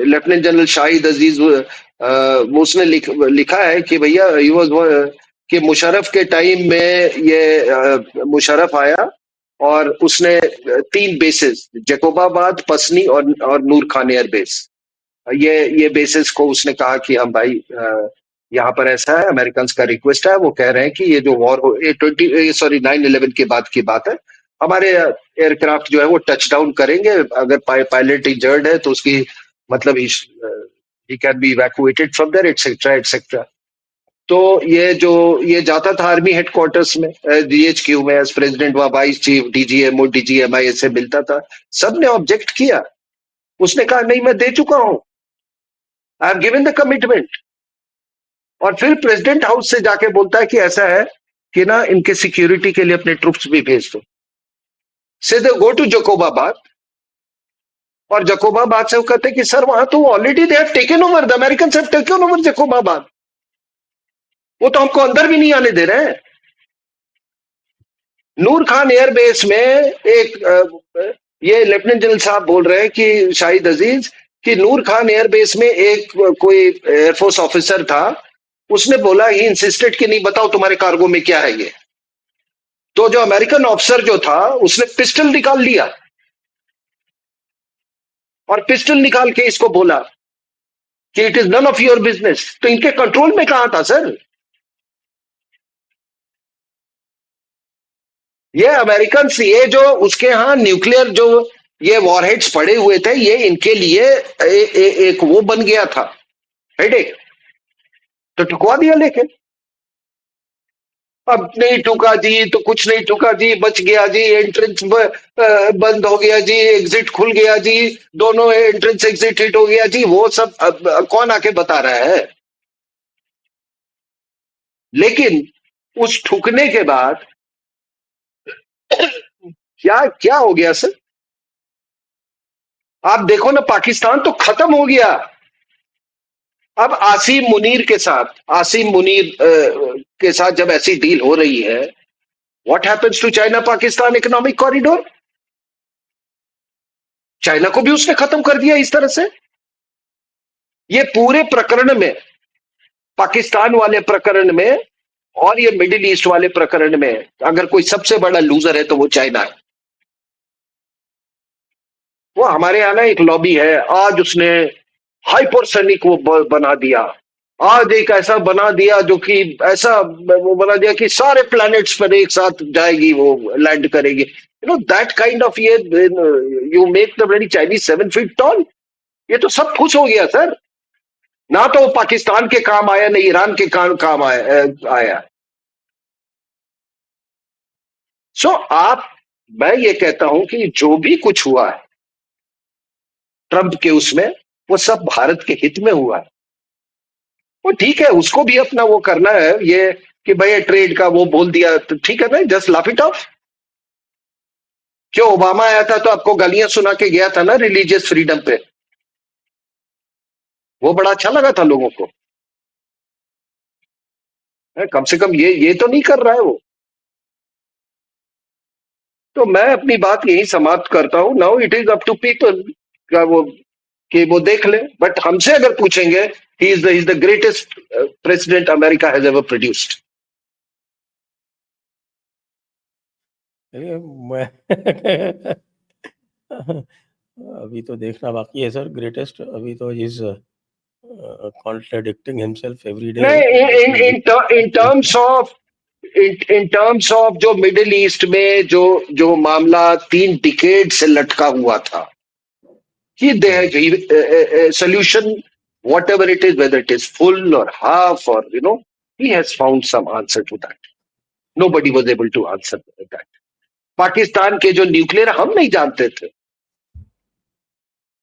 लेफ्टिनेंट जनरल शाहिद अजीज, उसने लिखा है कि भैया ही वाज, कि मुशर्रफ के टाइम में ये मुशर्रफ आया और उसने 3 बेसेस, जकोबाबाद, पसनी और नूर खान एयर बेस, ये बेसिस को उसने कहा कि हम भाई यहाँ पर ऐसा है, अमेरिकन का रिक्वेस्ट है, वो कह रहे हैं कि ये जो वॉर हो, 9/11 के बाद की बात है, हमारे एयरक्राफ्ट जो है वो टच डाउन करेंगे, अगर पायलट इंजर्ड है तो उसकी मतलब ही can be evacuated from there, etcetera etcetera. तो ये जाता था आर्मी हेडक्वार्टर्स में, जीएचक्यू में, एज प्रेसिडेंट व वाइस चीफ, डीजीएमओ डीजीएमआई से मिलता था, सबने ऑब्जेक्ट किया। उसने कहा नहीं, मैं दे चुका हूं, आई हैव गिवन द कमिटमेंट। और फिर प्रेसिडेंट हाउस से जाके बोलता है कि ऐसा है कि ना इनके सिक्योरिटी के लिए अपने ट्रुप्स भी भेज दो। से दे गो टू जकोबाबाद, और जकोबाबाद से वो कहते हैं कि सर वहां तो already they have taken over, the American have taken over Jacobabad, वो तो हमको अंदर भी नहीं आने दे रहे हैं। नूर खान एयरबेस में एक ये लेफ्टिनेंट जनरल साहब बोल रहे हैं कि शाहिद अजीज, कि नूर खान एयरबेस में एक कोई एयरफोर्स ऑफिसर था, उसने बोला, ही इंसिस्टेड कि नहीं बताओ तुम्हारे कार्गो में क्या है ये। तो जो अमेरिकन ऑफिसर जो था उसने पिस्टल निकाल लिया, और पिस्टल निकाल के इसको बोला कि it is none of your business. तो इनके कंट्रोल में कहां था सर? ये अमेरिकन, ये जो उसके यहाँ न्यूक्लियर जो ये वॉरहेड्स पड़े हुए थे, ये इनके लिए एक वो बन गया था, हेडेक। तो ठुकवा दिया लेके, अब नहीं ठुका जी तो कुछ नहीं ठुका जी, बच गया जी, एंट्रेंस बंद हो गया जी, एग्जिट खुल गया जी, दोनों एंट्रेंस एग्जिट हिट हो गया जी, वो सब अब कौन आके बता रहा है? लेकिन उस ठुकने के बाद क्या क्या हो गया सर? आप देखो ना, पाकिस्तान तो खत्म हो गया। अब आसिम मुनीर के साथ जब ऐसी डील हो रही है, what happens to China Pakistan economic corridor? China को भी उसने खत्म कर दिया इस तरह से। ये पूरे प्रकरण में, पाकिस्तान वाले प्रकरण में और ये मिडिल ईस्ट वाले प्रकरण में, अगर कोई सबसे बड़ा लूजर है तो वो चाइना है। वो हमारे यहाँ ना एक लॉबी है, आज उसने हाइपरसोनिक वो बना दिया, आज एक ऐसा बना दिया जो कि ऐसा वो बना दिया कि सारे प्लैनेट्स पर एक साथ जाएगी, वो लैंड करेगी, दैट काइंड ऑफ, ये you make the very Chinese 7 feet tall. ये तो सब कुछ हो गया सर, ना तो वो पाकिस्तान के काम आया, ना ईरान के काम आया। सो मैं ये कहता हूं कि जो भी कुछ हुआ है ट्रंप के उसमें, वो सब भारत के हित में हुआ है। वो ठीक है, उसको भी अपना वो करना है, ये कि भाई ट्रेड का वो बोल दिया तो ठीक है ना, जस्ट लाफ इट ऑफ। क्यों ओबामा आया था तो आपको गालियां सुना के गया था ना रिलीजियस फ्रीडम पे, वो बड़ा अच्छा लगा था लोगों को। कम से कम ये तो नहीं कर रहा है वो। तो मैं अपनी बात यही समाप्त करता हूं, now it is up to people का वो, कि वो देख ले, बट हमसे अगर पूछेंगे, he is the greatest president America has ever produced. मैं अभी तो देखना बाकी है सर, ग्रेटेस्ट अभी तो is contradicting himself every day. नहीं, in terms of, in terms of जो मिडिल ईस्ट में जो मामला 3 डिकेड से लटका हुआ था, कि दे solution, whatever it is, whether it is full or half, or he has found some answer to that. Nobody was able to answer that. Pakistan के जो न्यूक्लियर, हम नहीं जानते थे।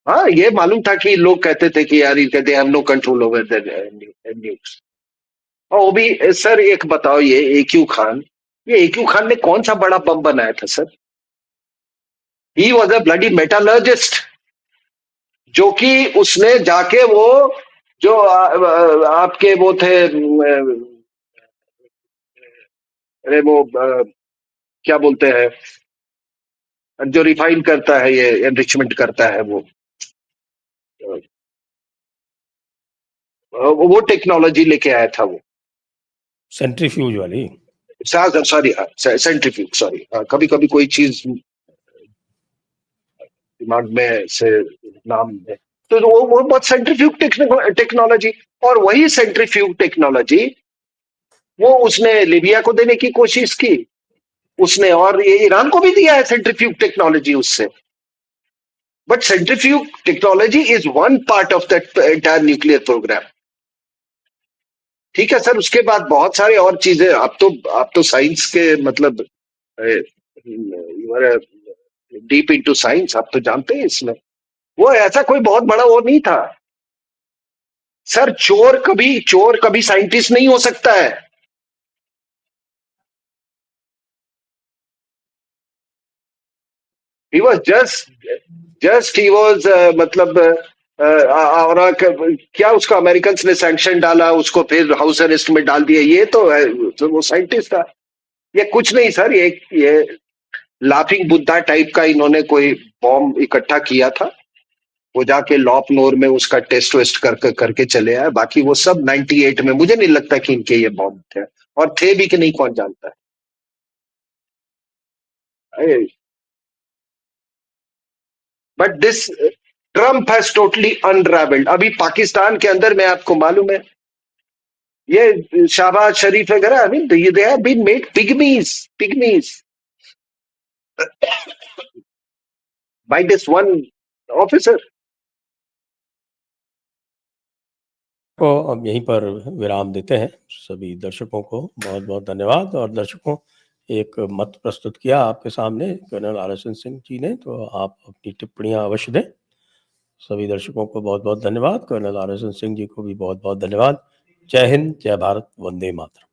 हाँ, ये मालूम था कि लोग कहते थे कि यार, कहते have no control over the nukes. और वो भी सर, एक बताओ, ये AQ खान ने कौन सा बड़ा बम बनाया था sir? He was a bloody metallurgist, जो कि उसने जाके वो जो आपके वो थे अरे वो क्या बोलते हैं, जो रिफाइन करता है, ये एनरिचमेंट करता है, वो टेक्नोलॉजी लेके आया था वो। सेंट्रीफ्यूज वाली। सॉरी, सेंट्रीफ्यूज, सॉरी, कभी कभी कोई चीज दिमाग में से नाम है, तो वो बहुत सेंट्रीफ्यूज टेक्नोलॉजी, और वही सेंट्रीफ्यूज टेक्नोलॉजी वो उसने लीबिया को देने की कोशिश की उसने, और ये ईरान को भी दिया है सेंट्रीफ्यूज टेक्नोलॉजी उससे। But centrifuge technology is one part of that entire nuclear programme. ठीक है सर, उसके बाद बहुत सारे और चीजें, आप तो साइंस के मतलब डीप इनटू साइंस, आप तो जानते हैं इसमें। वो ऐसा कोई बहुत बड़ा वो नहीं था सर। चोर कभी साइंटिस्ट नहीं हो सकता है। He was just he was मतलब और क्या उसका अमेरिकन ने सैंक्शन डाला उसको, फिर हाउस अरेस्ट में डाल दिया, ये तो वो साइंटिस्ट था। ये कुछ नहीं सर, ये लाफिंग बुद्धा टाइप का इन्होंने कोई बॉम्ब इकट्ठा किया था, वो जाके लॉपनोर में उसका टेस्ट वेस्ट करके चले आए। बाकी वो सब 98 में, मुझे नहीं लगता कि इनके ये बॉम्ब थे, और थे भी कि नहीं कौन जानता है। But this Trump has totally unravelled. अभी पाकिस्तान के अंदर में आपको मालूम है, ये शहबाज शरीफ वगैरह, I mean they have been made pygmies by this one officer. तो अब यहीं पर विराम देते हैं। सभी दर्शकों को बहुत बहुत धन्यवाद। और दर्शकों, एक मत प्रस्तुत किया आपके सामने कर्नल RSN सिंह जी ने, तो आप अपनी टिप्पणियां अवश्य दें। सभी दर्शकों को बहुत बहुत धन्यवाद। कर्नल RSN सिंह जी को भी बहुत बहुत धन्यवाद। जय हिंद, जय भारत, वंदे मातरम।